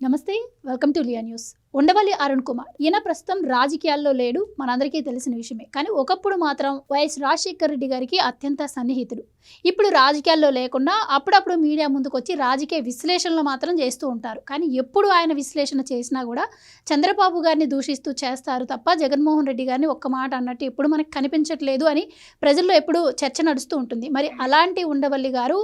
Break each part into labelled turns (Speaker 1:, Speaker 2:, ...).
Speaker 1: నమస్తే. Welcome to లియా news. Undavalli Arun Kumar ఈయన ప్రస్తుతం రాజకీయాల్లో లేడు, మనందరికీ తెలిసిన విషయమే. కానీ ఒకప్పుడు మాత్రం వైఎస్ రాజశేఖర్ రెడ్డి గారికి అత్యంత సన్నిహితుడు. ఇప్పుడు రాజకీయాల్లో లేకుండా అప్పుడప్పుడు మీడియా ముందుకొచ్చి రాజకీయ విశ్లేషణలు మాత్రం చేస్తూ ఉంటారు. కానీ ఎప్పుడు ఆయన విశ్లేషణ చేసినా కూడా చంద్రబాబు గారిని దూషిస్తూ చేస్తారు తప్ప జగన్మోహన్ రెడ్డి గారిని ఒక్క మాట అన్నట్టు ఎప్పుడు మనకు కనిపించట్లేదు అని ప్రజల్లో ఎప్పుడు చర్చ నడుస్తూ ఉంటుంది. మరి అలాంటి ఉండవల్లి గారు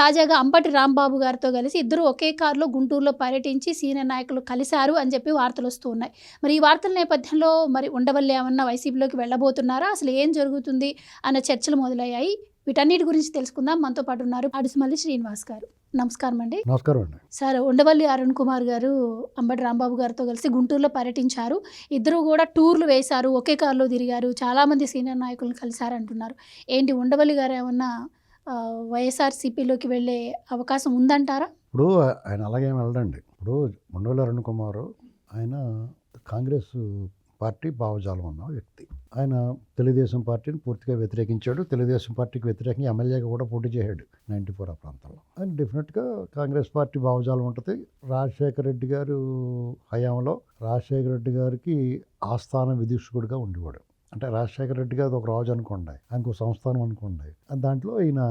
Speaker 1: తాజాగా అంబటి రాంబాబు గారితో కలిసి ఇద్దరు ఒకే కారులో గుంటూరులో పర్యటించి సీనియర్ నాయకులు కలిశారు అని చెప్పి వార్తలు వస్తూ ఉన్నాయి. మరి ఈ వార్తల నేపథ్యంలో మరి ఉండవల్లి ఏమన్నా వైసీపీలోకి వెళ్ళబోతున్నారా, అసలు ఏం జరుగుతుంది అన్న చర్చలు మొదలయ్యాయి. వీటన్నిటి గురించి తెలుసుకుందాం. మనతో పాటు ఉన్నారు అడుసుమల్లి శ్రీనివాస్ గారు. నమస్కారం అండి.
Speaker 2: నమస్కారం అండి.
Speaker 1: సార్, ఉండవల్లి అరుణ్ కుమార్ గారు అంబటి రాంబాబు గారితో కలిసి గుంటూరులో పర్యటించారు. ఇద్దరు కూడా టూర్లు వేశారు, ఒకే కారులో తిరిగారు, చాలామంది సీనియర్ నాయకులను కలిశారు అంటున్నారు. ఏంటి ఉండవల్లి గారు ఏమన్నా వైఎస్ఆర్సీపీలోకి వెళ్ళే అవకాశం ఉందంటారా?
Speaker 2: ఇప్పుడు ఆయన అలాగేం వెళ్ళడండి. ఇప్పుడు ఉండవల్లి అరుణ్ కుమార్ ఆయన కాంగ్రెస్ పార్టీ భావజాలం ఉన్న వ్యక్తి. ఆయన తెలుగుదేశం పార్టీని పూర్తిగా వ్యతిరేకించాడు. తెలుగుదేశం పార్టీకి వ్యతిరేకంగా ఎమ్మెల్యేగా కూడా పోటీ చేశాడు 94 ఆ ప్రాంతంలో. ఆయన డెఫినెట్గా కాంగ్రెస్ పార్టీ భావజాలం ఉంటుంది. రాజశేఖర రెడ్డి గారు హయాంలో రాజశేఖర రెడ్డి గారికి ఆస్థాన విదూషకుడిగా ఉండేవాడు. అంటే రాజశేఖర రెడ్డి గారు ఒక రాజు అనుకోండి, ఆయనకు ఒక సంస్థానం అనుకోండి, దాంట్లో ఈయన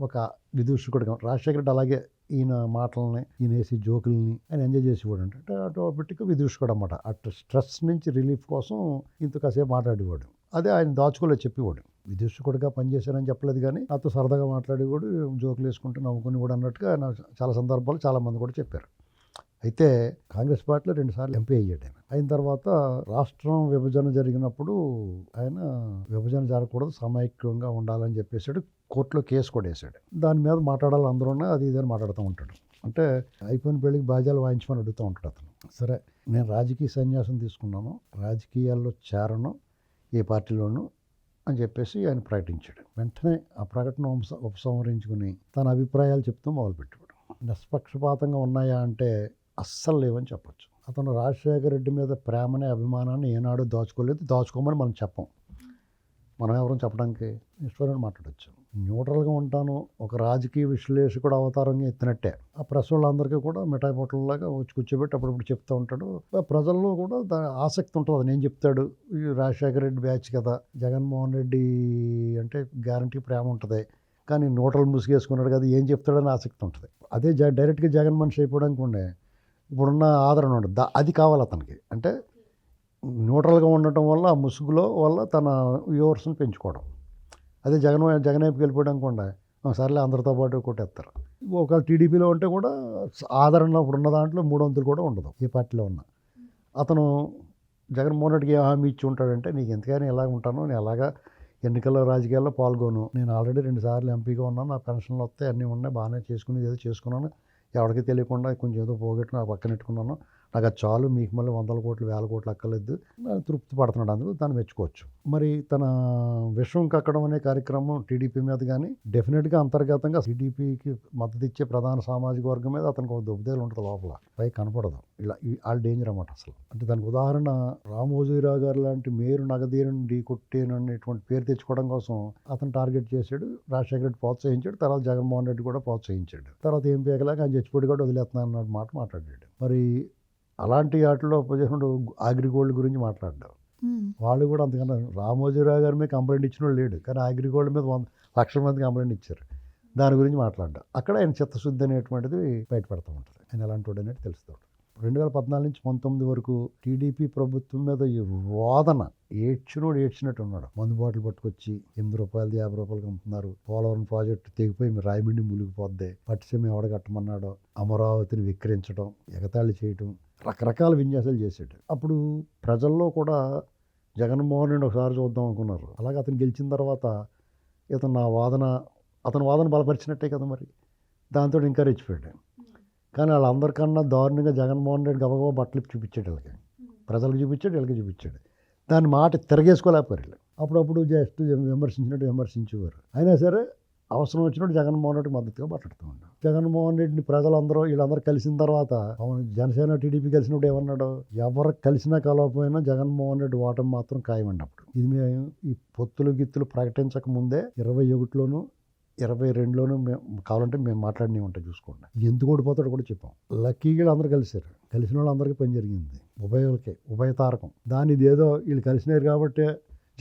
Speaker 2: ఒక విదూషకుడిగా. రాజశేఖర రెడ్డి అలాగే ఈయన మాటలని, ఈయన వేసి జోకుల్ని ఆయన ఎంజాయ్ చేసేవాడు. అంటే ఆటోమేటిక్గా విదూషకుడు అనమాట. అటు స్ట్రెస్ నుంచి రిలీఫ్ కోసం ఇంత కాసేపు మాట్లాడేవాడు. అదే ఆయన దాచుకోలేదు, చెప్పేవాడు. విదూషకుడిగా పనిచేశానని చెప్పలేదు, కానీ నాతో సరదాగా మాట్లాడేవాడు, జోకులు వేసుకుంటూ నవ్వుకుని కూడా అన్నట్టుగా ఆయన చాలా సందర్భాలు చాలామంది కూడా చెప్పారు. అయితే కాంగ్రెస్ పార్టీలో 2 సార్లు ఎంపీ అయ్యాడు. ఆయన అయిన తర్వాత రాష్ట్రం విభజన జరిగినప్పుడు ఆయన విభజన జరగకూడదు, సమైక్యంగా ఉండాలని చెప్పేసాడు. కోర్టులో కేసు కూడా వేసాడు. దాని మీద మాట్లాడాలి అందరూ, అది ఇదని మాట్లాడుతూ ఉంటాడు. అంటే అయిపోయిన పెళ్ళికి బాధ్యాలు వాయించమని అడుగుతూ ఉంటాడు అతను. సరే, నేను రాజకీయ సన్యాసం తీసుకున్నాను, రాజకీయాల్లో చేరను ఏ పార్టీలోనూ అని చెప్పేసి ఆయన ప్రకటించాడు. వెంటనే ఆ ప్రకటన ఉపసంహరించుకుని తన అభిప్రాయాలు చెప్తూ మొదలుపెట్టాడు. నిష్పక్షపాతంగా ఉన్నాయా అంటే అస్సలు లేవని చెప్పచ్చు. అతను రాజశేఖర రెడ్డి మీద ప్రేమనే అభిమానాన్ని ఏనాడు దాచుకోలేదు, దాచుకోమని మనం చెప్పం. మనం ఎవరైనా చెప్పడానికి ఇష్టమైన మాట్లాడచ్చు. న్యూట్రల్గా ఉంటాను, ఒక రాజకీయ విశ్లేషకుడు అవతారంగా ఎత్తినట్టే ఆ ప్రెస్ వాళ్ళందరికీ కూడా మిఠాయి పొట్టలాగా వచ్చి కూర్చోబెట్టి అప్పుడప్పుడు చెప్తూ ఉంటాడు. ప్రజల్లో కూడా ఆసక్తి ఉంటుంది, అది నేను చెప్తాడు. ఈ రాజశేఖర రెడ్డి బ్యాచ్ కదా, జగన్మోహన్ రెడ్డి అంటే గ్యారంటీ ప్రేమ ఉంటుంది, కానీ న్యూట్రల్ ముసుగేసుకున్నాడు కదా, ఏం చెప్తాడని ఆసక్తి ఉంటుంది. అదే డైరెక్ట్గా జగన్ మనిషి అయిపోవడానికి ఉండే ఇప్పుడున్న ఆదరణ ఉండదు, అది కావాలి అతనికి. అంటే న్యూట్రల్గా ఉండటం వల్ల ఆ ముసుగులో వల్ల తన వ్యూవర్స్ని పెంచుకోవడం. అదే జగన్ వైపుకి వెళ్ళిపోవడానికి ఉండే సర్లే అందరితో పాటు కొట్టేస్తారు. ఒకవేళ టీడీపీలో ఉంటే కూడా ఆదరణ ఇప్పుడున్న దాంట్లో 3 వంతులు కూడా ఉండదు ఏ పార్టీలో ఉన్నా. అతను జగన్మోహన్ రెడ్డికి హామీ ఇచ్చి ఉంటాడంటే, నీకు ఎంతకైనా ఎలా ఉంటాను, నేను ఎలాగా ఎన్నికల్లో రాజకీయాల్లో పాల్గొను, నేను ఆల్రెడీ 2 సార్లు ఎంపీగా ఉన్నాను, నా పెన్షన్లు వస్తాయి, అన్నీ ఉన్నాయి, బాగానే చేసుకుని ఏదో చేసుకున్నాను, ఎవరికి తెలియకుండా కొంచెం ఏదో పోగొట్టు నాకు పక్కన పెట్టుకున్నాను, నాకు అది చాలు, మీకు మళ్ళీ 100 కోట్లు 1000 కోట్లు అక్కర్లేదు, తృప్తి పడుతున్నాడు, అందుకు దాన్ని మెచ్చుకోవచ్చు. మరి తన విషం కక్కడం అనే కార్యక్రమం టీడీపీ మీద కానీ డెఫినెట్గా అంతర్గతంగా టీడీపీకి మద్దతు ఇచ్చే ప్రధాన సామాజిక వర్గం మీద అతనికి ఒక దుబ్బదేలు ఉంటుంది, లోపల పై కనపడదు. ఇలా వాళ్ళ డేంజర్ అన్నమాట అసలు. అంటే దానికి ఉదాహరణ రామోజీరావు గారు లాంటి మేరు నగదీరుని ఢీకొట్టేను అనేటువంటి పేరు తెచ్చుకోవడం కోసం అతను టార్గెట్ చేశాడు. రాజశేఖర రెడ్డి ప్రోత్సహించాడు, తర్వాత జగన్మోహన్ రెడ్డి కూడా ప్రోత్సహించాడు. తర్వాత ఏం పేకలాగా ఆయన చచ్చిపోయి కూడా వదిలేస్తున్నాను అన్న మాట మాట్లాడాడు. మరి అలాంటి వాటిలో పొజిషన్ అగ్రిగోల్డ్ గురించి మాట్లాడ్డారు. వాళ్ళు కూడా అంతకన్నా రామోజీరావు గారి మీద కంప్లైంట్ ఇచ్చిన వాళ్ళు లేడు, కానీ అగ్రిగోల్డ్ మీద 100 లక్షల మంది కంప్లైంట్ ఇచ్చారు. దాని గురించి మాట్లాడ్డారు. అక్కడ ఆయన చిత్తశుద్ధి అనేటువంటిది బయటపడుతూ ఉంటుంది, ఆయన ఎలాంటి వాడు అనేది తెలుస్తూ ఉంటుంది. 2014 నుంచి 19 వరకు టీడీపీ ప్రభుత్వం మీద ఈ రోదన ఏడ్చినట్టు ఉన్నాడు. మందు బాటిల్ పట్టుకొచ్చి 8 రూపాయలు 50 రూపాయలకి అమ్ముతున్నారు, పోలవరం ప్రాజెక్టు తెగిపోయి రాయమండి మునిగిపోద్ది, పట్టిసీమ ఎవడగట్టమన్నాడో, అమరావతిని విక్రయించడం, ఎగతాళి చేయటం, రకరకాల విన్యాసాలు చేశాడు. అప్పుడు ప్రజల్లో కూడా జగన్మోహన్ రెడ్డి ఒకసారి చూద్దాం అనుకున్నారు. అలాగే అతను గెలిచిన తర్వాత అతని వాదన బలపరిచినట్టే కదా, మరి దాంతో ఇంకా రెచ్చిపోయాడు. కానీ వాళ్ళందరికన్నా దారుణంగా జగన్మోహన్ రెడ్డి గబగబా బట్టలు చూపించాడు, వీళ్ళకి ప్రజలకు చూపించాడు, వీళ్ళకి చూపించాడు. దాని మాట తిరగేసుకోలేకపోయారు. అప్పుడప్పుడు జస్ట్ విమర్శించినట్టు విమర్శించేవారు. అయినా సరే అవసరం వచ్చినట్టు జగన్మోహన్ రెడ్డికి మద్దతుగా మాట్లాడుతూ ఉంటాడు. జగన్మోహన్ రెడ్డిని వీళ్ళందరూ కలిసిన తర్వాత జనసేన టీడీపీ కలిసినప్పుడు ఏమన్నాడు, ఎవరికి కలిసినా కలవకపోయినా జగన్మోహన్ రెడ్డి ఓటమి మాత్రం ఖాయమండి. అప్పుడు ఇది మేము ఈ పొత్తులు గిత్తులు ప్రకటించక ముందే 21లోను 22లోనూ మేము కావాలంటే మేము మాట్లాడినవి ఉంటాయి చూసుకోండి. ఎందుకు ఓడిపోతాడో కూడా చెప్పాం. లక్కీగా అందరూ కలిశారు. కలిసిన వాళ్ళందరికీ పని జరిగింది. ఉభయతారకం. దాని ఇదేదో వీళ్ళు కలిసినారు కాబట్టి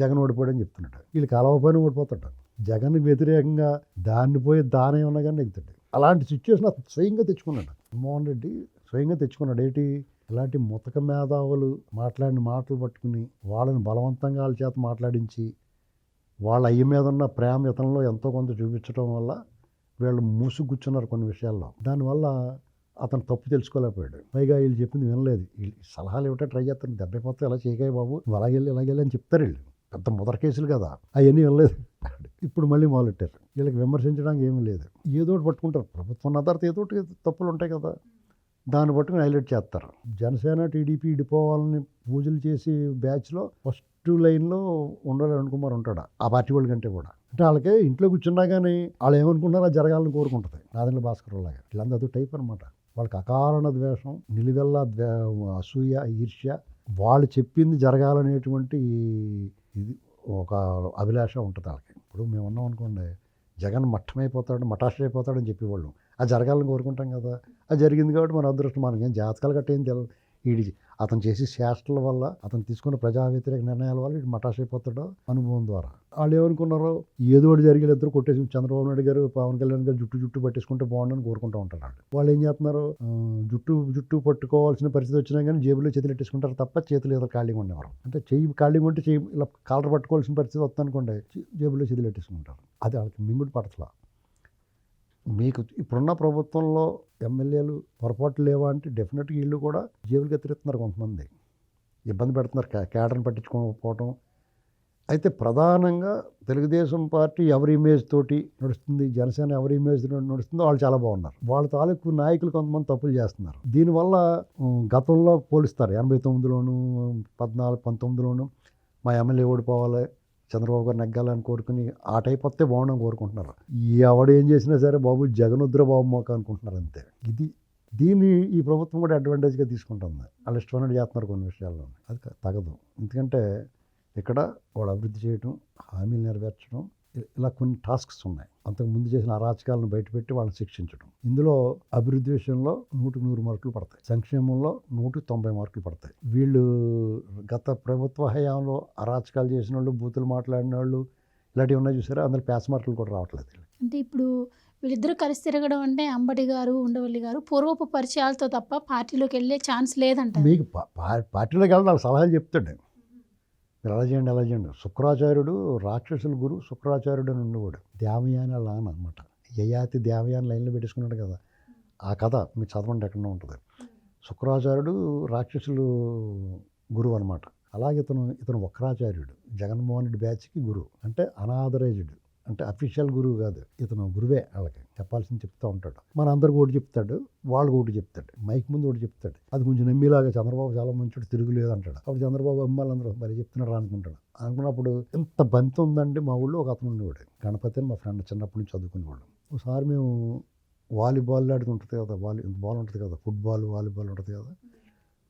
Speaker 2: జగన్ ఓడిపోయాడని చెప్తున్నాడు. వీళ్ళు కలవపోయినా ఓడిపోతాడు. జగన్ వ్యతిరేకంగా దాన్ని పోయి దానే ఉన్నా కానీ నెగ్గుతాడు. అలాంటి సిచ్యువేషన్ అతను స్వయంగా తెచ్చుకున్నాడు. జగన్మోహన్ రెడ్డి స్వయంగా తెచ్చుకున్నాడు. ఏంటి, ఇలాంటి ముతక మేధావులు మాట్లాడిన మాటలు పట్టుకుని వాళ్ళని బలవంతంగా వాళ్ళ చేత మాట్లాడించి వాళ్ళ అయ్య మీద ఉన్న ప్రేమ ఇతనంలో ఎంతో కొంత చూపించడం వల్ల వీళ్ళు మూసుగుచ్చున్నారు కొన్ని విషయాల్లో. దానివల్ల అతను తప్పు తెలుసుకోలేకపోయాడు. పైగా వీళ్ళు చెప్పింది వినలేదు. వీళ్ళు సలహాలు ఇవ్వటే ట్రై చేస్తారు. దెబ్బైపోతే ఎలా చేయకాయ బాబు, నువ్వు అలాగెళ్ళి అని చెప్తారు. వీళ్ళు పెద్ద ముదర కేసులు కదా, అవన్నీ వినలేదు. ఇప్పుడు మళ్ళీ మొదలెట్టారు. వీళ్ళకి విమర్శించడానికి ఏమీ లేదు. ఏదోటి పట్టుకుంటారు. ప్రభుత్వం ఉన్న తర్వాత ఏదోటి తప్పులు ఉంటాయి కదా, దాన్ని పట్టుకుని హైలైట్ చేస్తారు. జనసేన టీడీపీ ఇడిపోవాలని పూజలు చేసి బ్యాచ్లో ఫస్ట్ లైన్లో ఉండవల్లి అరుణ్ కుమార్ ఉంటాడు. ఆ పార్టీ వాళ్ళ కంటే కూడా. అంటే వాళ్ళకి ఇంట్లో కూర్చున్నా కానీ వాళ్ళు ఏమనుకుంటారో అది జరగాలని కోరుకుంటుంది. నాదెండ్ల భాస్కర్ లాగా వీళ్ళందరూ అదో టైప్ అనమాట. వాళ్ళకి అకారణ ద్వేషం, నిలువెల్ల అసూయ, ఈర్ష్య, వాళ్ళు చెప్పింది జరగాలనేటువంటి ఇది ఒక అభిలాష ఉంటుంది వాళ్ళకి. ఇప్పుడు మేము ఉన్నాం అనుకోండి, జగన్ మటాషైపోతాడని చెప్పేవాళ్ళం. అది జరగాలని కోరుకుంటాం కదా. అది జరిగింది కాబట్టి మన అదృష్టం. మనకేం జాతకాలు గట్ట ఏం తెలియదు. వీడి అతను చేసే శాస్త్రాల వల్ల, అతను తీసుకున్న ప్రజా వ్యతిరేక నిర్ణయాల వల్ల వీడు మటాషైపోతాడో అనుభవం ద్వారా. వాళ్ళు ఏమనుకున్నారో ఏదో ఒకటి జరిగేది, ఇద్దరు కొట్టేసి చంద్రబాబు నాయుడు గారు పవన్ కళ్యాణ్ గారు జుట్టు పట్టేసుకుంటే బాగుండని కోరుకుంటూ ఉంటారు. వాళ్ళు ఏం చేస్తున్నారు, జుట్టు పట్టుకోవాల్సిన పరిస్థితి వచ్చినా కానీ జేబులో చేతులు పెట్టేసుకుంటారు తప్ప చేతులు ఏదో ఖాళీగా ఉండేవారు. అంటే చెయ్యి ఖాళీగా ఉంటే చెయ్యి ఇలా కాలర్ పట్టుకోవాల్సిన పరిస్థితి వస్తుంది అనుకోండి, జేబులో చేతులు పెట్టేసుకుంటారు. అది వాళ్ళకి మింగుడు పడతల. మీకు ఇప్పుడున్న ప్రభుత్వంలో ఎమ్మెల్యేలు పొరపాట్లు లేవా అంటే డెఫినెట్గా వీళ్ళు కూడా జేబులు ఎత్తిస్తున్నారు. కొంతమంది ఇబ్బంది పెడుతున్నారు, కేడర్ని పట్టించుకోకపోవటం. అయితే ప్రధానంగా తెలుగుదేశం పార్టీ ఎవరి ఇమేజ్ తోటి నడుస్తుంది, జనసేన ఎవరి ఇమేజ్ నడుస్తుందో వాళ్ళు చాలా బాగున్నారు. వాళ్ళ తాలూకు నాయకులు కొంతమంది తప్పులు చేస్తున్నారు. దీనివల్ల గతంలో పోలిస్తారు. 89లోను 19లోను మా ఎమ్మెల్యే ఓడిపోవాలి, చంద్రబాబు గారు నెగ్గాలని కోరుకుని ఆ టైప్ వస్తే బాగుండని కోరుకుంటున్నారు. ఎవడు ఏం చేసినా సరే బాబు జగనుద్ర బాబు మోక అనుకుంటున్నారు అంతే. దీన్ని ఈ ప్రభుత్వం కూడా అడ్వాంటేజ్గా తీసుకుంటుంది. వాళ్ళు ఇష్టమైనట్టు చేస్తున్నారు కొన్ని విషయాల్లో. అది తగదు. ఎందుకంటే ఇక్కడ వాడు అభివృద్ధి చేయడం, హామీలు నెరవేర్చడం, ఇలా కొన్ని టాస్క్స్ ఉన్నాయి. అంతకుముందు చేసిన అరాచకాలను బయటపెట్టి వాళ్ళని శిక్షించడం. ఇందులో అభివృద్ధి విషయంలో 100కి 100 మార్కులు పడతాయి, సంక్షేమంలో 100కి 90 మార్కులు పడతాయి. వీళ్ళు గత ప్రభుత్వ హయాంలో అరాచకాలు చేసిన వాళ్ళు, బూతులు మాట్లాడిన వాళ్ళు, ఇలాంటివి ఉన్నాయి చూసారా, అందులో పాస్ మార్కులు కూడా రావట్లేదు.
Speaker 1: అంటే ఇప్పుడు వీళ్ళిద్దరూ కలిసి తిరగడం అంటే అంబటి గారు, ఉండవల్లి గారు పూర్వపు పరిచయాలతో తప్ప పార్టీలోకి వెళ్ళే ఛాన్స్ లేదంట.
Speaker 2: మీకు పార్టీలోకి వెళ్ళి నాకు సలహాలు చెప్తాడు, మీరు అలా చేయండి అలా చేయండి. శుక్రాచార్యుడు రాక్షసుల గురు శుక్రాచార్యుడు అని ఉండేవాడు. దేవయాని అలా అనమాట. యయాతి దేవయాని లైన్లో పెట్టేసుకున్నాడు కదా, ఆ కథ మీరు చదవండి, ఎక్కడ ఉంటుంది. శుక్రాచార్యుడు రాక్షసులు గురువు అనమాట. అలాగే ఇతను వక్రాచార్యుడు, జగన్మోహన్ రెడ్డి బ్యాచ్కి గురువు. అంటే అనాథరైజ్డ్, అంటే అఫీషియల్ గురువు కాదు, ఇతను గురువే. వాళ్ళకి చెప్పాల్సింది చెప్తూ ఉంటాడు. మన అందరికి ఒకటి చెప్తాడు, వాళ్ళకి ఒకటి చెప్తాడు, మైక్ ముందు ఒకటి చెప్తాడు. అది కొంచెం నమ్మిలాగా చంద్రబాబు చాలా మంచివాడు, తిరుగులేదు అంటాడు. అప్పుడు చంద్రబాబు అమ్మాలందరూ మరి చెప్తున్నాడు అనుకుంటాడు. అనుకున్నప్పుడు ఎంత బంతి ఉందంటే మా ఊళ్ళో ఒక అతను ఉండేవాడు, గణపతి అని, మా ఫ్రెండ్ చిన్నప్పటి నుంచి చదువుకునేవాడు. ఒకసారి మేము వాలీబాల్ ఆడుతుంటుంది కదా, బాల్ ఉంటుంది కదా, ఫుట్బాల్ వాలీబాల్ ఉంటుంది కదా,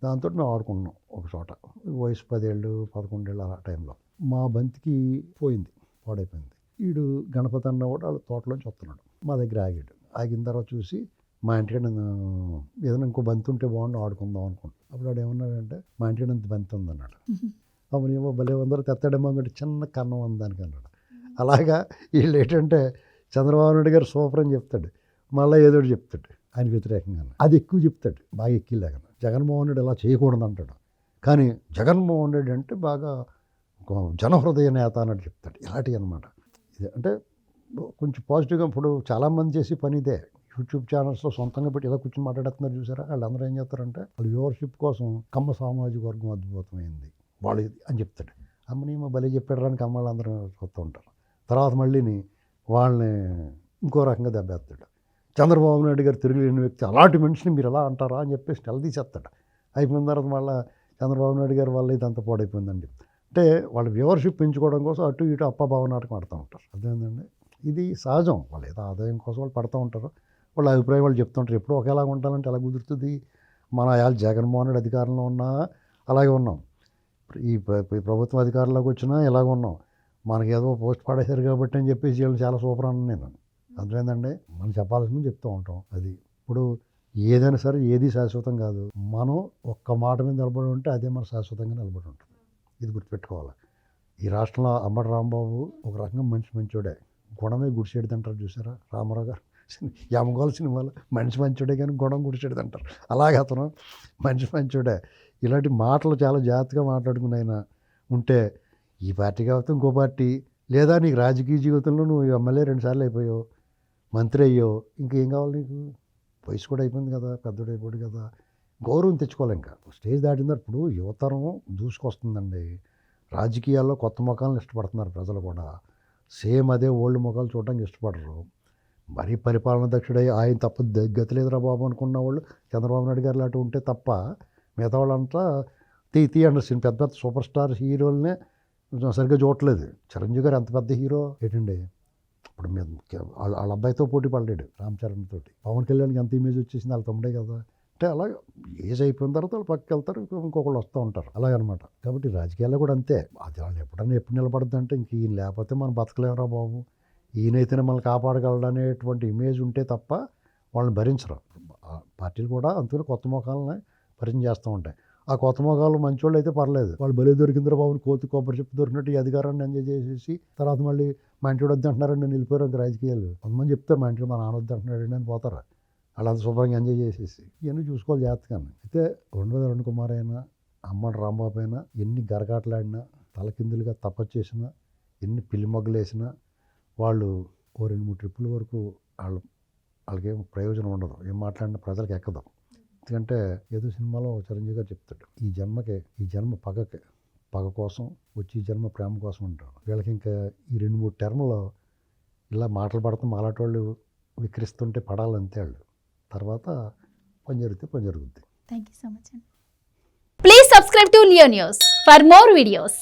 Speaker 2: దాంతో మేము ఆడుకున్నాం ఒక చోట. వయసు 10 ఏళ్ళు 11 ఏళ్ళు ఆ టైంలో. మా బంతికి పోయింది, పాడైపోయింది. వీడు గణపతి అన్న కూడా వాళ్ళ తోటలోంచి వస్తున్నాడు, మా దగ్గర ఆగాడు. ఆగిన తర్వాత చూసి మా ఇంటికి నేను ఏదైనా ఇంకో బంతి ఉంటే బాగుండు ఆడుకుందాం అనుకున్నాను. అప్పుడు వాడు ఏమన్నాడంటే మా ఇంటికి ఇంత బంతి ఉందన్నాడు. అప్పుడు ఏమో భలే ఉందరూ తెస్తాడేమో అంటే చిన్న కన్నం ఉంది దానికి అన్నాడు. అలాగా వీళ్ళు ఏంటంటే చంద్రబాబు నాయుడు గారు సూపర్ అని చెప్తాడు, మళ్ళీ ఏదో చెప్తాడు ఆయన వ్యతిరేకంగా. అది ఎక్కువ చెప్తాడు, బాగా ఎక్కిలేక. జగన్మోహన్ రెడ్డి అలా చేయకూడదు అంటాడు, కానీ జగన్మోహన్ రెడ్డి అంటే బాగా జనహృదయ నేత అన్నట్టు చెప్తాడు. ఇలాంటివి అనమాట. ఇది అంటే కొంచెం పాజిటివ్గా. ఇప్పుడు చాలామంది చేసి పని ఇదే, యూట్యూబ్ ఛానల్స్లో సొంతంగా పెట్టి ఇలా కూర్చొని మాట్లాడుతున్నారు చూసారా. వాళ్ళందరూ ఏం చేస్తారంటే వాళ్ళ వ్యూవర్షిప్ కోసం కమ్మ సామాజిక వర్గం అద్భుతమైంది వాళ్ళు అని చెప్తాడు. అమ్మనేమో భలే చెప్పాడు రాని కమ్మలు అందరూ చూస్తూ ఉంటారు. తర్వాత మళ్ళీని వాళ్ళని ఇంకో రకంగా దెబ్బేస్తాడు. చంద్రబాబు నాయుడు గారు తిరుగులేని వ్యక్తి, అలాంటి మనిషిని మీరు ఎలా అంటారా అని చెప్పేసి నిలదీసేస్తాడు. అయిపోయిన తర్వాత మళ్ళీ చంద్రబాబు నాయుడు గారి వల్ల ఇదంతా పాడైపోయిందని చెప్తాడు. అంటే వాళ్ళ వ్యూవర్షిప్ పెంచుకోవడం కోసం అటు ఇటు అప్పభావ నాటకం ఆడుతూ ఉంటారు. అదేంటండి, ఇది సహజం. వాళ్ళు ఏదో ఆదాయం కోసం వాళ్ళు పడుతూ ఉంటారు, వాళ్ళ అభిప్రాయం వాళ్ళు చెప్తుంటారు. ఎప్పుడు ఒకేలాగా ఉండాలంటే ఎలా కుదురుతుంది? మన జగన్మోహన్ రెడ్డి అధికారంలో ఉన్నా అలాగే ఉన్నాం, ఈ ప్రభుత్వం అధికారంలోకి వచ్చినా ఇలాగ ఉన్నాం. మనకేదో పోస్ట్ పడేశారు కాబట్టి అని చెప్పేసి వీళ్ళు చాలా సూపర్ అన్నాను నేను. అర్థమైందండి. మనం చెప్పాల్సింది చెప్తూ ఉంటాం. అది ఇప్పుడు ఏదైనా సరే ఏది శాశ్వతం కాదు. మనం ఒక్క మాట మీద నిలబడి ఉంటే అదే మన శాశ్వతంగా నిలబడి ఉంటుంది. ఇది గుర్తుపెట్టుకోవాలి. ఈ రాష్ట్రంలో అంబటి రాంబాబు ఒక రకంగా మంచోడే. గుణమే గుడిసేడు అంటారు చూసారా రామారావు గారు యమగోళ సినిమాలో మనిషి మంచోడే కానీ గుణం గుడిసేడు అంటారు. అలాగే అతను మనిషి మంచోడే. ఇలాంటి మాటలు చాలా జాగ్రత్తగా మాట్లాడుకుని ఆయన ఉంటే ఈ పార్టీ కాకపోతే ఇంకో పార్టీ, లేదా నీకు రాజకీయ జీవితంలో నువ్వు ఎమ్మెల్యే 2 సార్లు అయిపోయావు, మంత్రి అయ్యావు, ఇంకేం కావాలి నీకు? వయసు కూడా అయిపోయింది కదా, పెద్దోడు అయిపోయాడు కదా, గౌరవం తెచ్చుకోవాలి. ఇంకా స్టేజ్ దాటినప్పుడు యువతరం దూసుకొస్తుందండి. రాజకీయాల్లో కొత్త ముఖాలను ఇష్టపడుతున్నారు ప్రజలు కూడా. సేమ్ అదే ఓల్డ్ ముఖాలు చూడడానికి ఇష్టపడరు. మరీ పరిపాలన దక్షుడై ఆయన తప్ప గతి లేదురా బాబు అనుకున్న వాళ్ళు చంద్రబాబు నాయుడు గారు లాంటి ఉంటే తప్ప మిగతా వాళ్ళంతా తీ అంటారు. పెద్ద పెద్ద సూపర్ స్టార్ హీరోలనే సరిగ్గా చూడట్లేదు. చిరంజీవి గారు ఎంత పెద్ద హీరో ఏంటండి, ఇప్పుడు వాళ్ళ అబ్బాయితో పోటీ పడలేడు రామ్ చరణ్ తోటి. పవన్ కళ్యాణ్కి ఎంత ఇమేజ్ వచ్చేసింది, వాళ్ళ తమ్ముడే కదా. అంటే అలా ఏజ్ అయిపోయిన తర్వాత వాళ్ళు పక్కకి వెళ్తారు, ఇంకొకళ్ళు వస్తూ ఉంటారు అలాగనమాట. కాబట్టి రాజకీయాల్లో కూడా అంతే. అది వాళ్ళు ఎప్పుడు నిలబడద్దు అంటే ఇంక ఈయన లేకపోతే మనం బతకలేమరా బాబు, ఈయనైతేనే మనల్ని కాపాడగలడు అనేటువంటి ఇమేజ్ ఉంటే తప్ప వాళ్ళని భరించరు. పార్టీలు కూడా అందుకని కొత్త ముఖాలని పరిచయం చేస్తూ ఉంటాయి. ఆ కొత్త మొగాలు మంచోళ్ళు అయితే పర్లేదు, వాళ్ళు బలి దొరికిందిరా బాబుని కోతి కొబ్బరి చెప్పి దొరికినట్టు ఈ అధికారాన్ని ఎంజాయ్ చేసేసి తర్వాత మళ్ళీ మా ఇంటి వద్దు అంటున్నారండి నేను వెళ్ళిపోయారు ఇంకా రాజకీయాలు. కొంతమంది చెప్తారు మా ఇంట్లో మా నాన్న వద్దు అంటున్నాడు అని పోతారు. వాళ్ళు అంత శుభ్రంగా ఎంజాయ్ చేసేసి ఇవన్నీ చూసుకోవాలి జాగ్రత్తగా. అయితే 2 అరుణ్ కుమార్ అయినా అంబటి రాంబాబు అయినా ఎన్ని గరగాటలాడినా తలకిందులుగా తపస్సు చేసినా ఎన్ని పిల్లి మొగ్గలు వేసినా వాళ్ళు 2-3 ట్రిప్పుల వరకు వాళ్ళకేం ప్రయోజనం ఉండదు. ఏం మాట్లాడినా ప్రజలకు ఎక్కదు. ఎందుకంటే ఏదో సినిమాలో చిరంజీవి గారు చెప్తాడు, ఈ జన్మ పగ కోసం వచ్చి ఈ జన్మ ప్రేమ కోసం ఉంటాడు. వీళ్ళకి ఇంకా ఈ 2-3 టర్మ్లో ఇలా మాటలు పడుతూ మాలాంటి వాళ్ళు విక్రిస్తుంటే పడాలంతే. వాళ్ళు తర్వాత పని జరుగుద్ది.
Speaker 1: థ్యాంక్ యూ సో మచ్ అండి. Please subscribe to Leo news for more videos.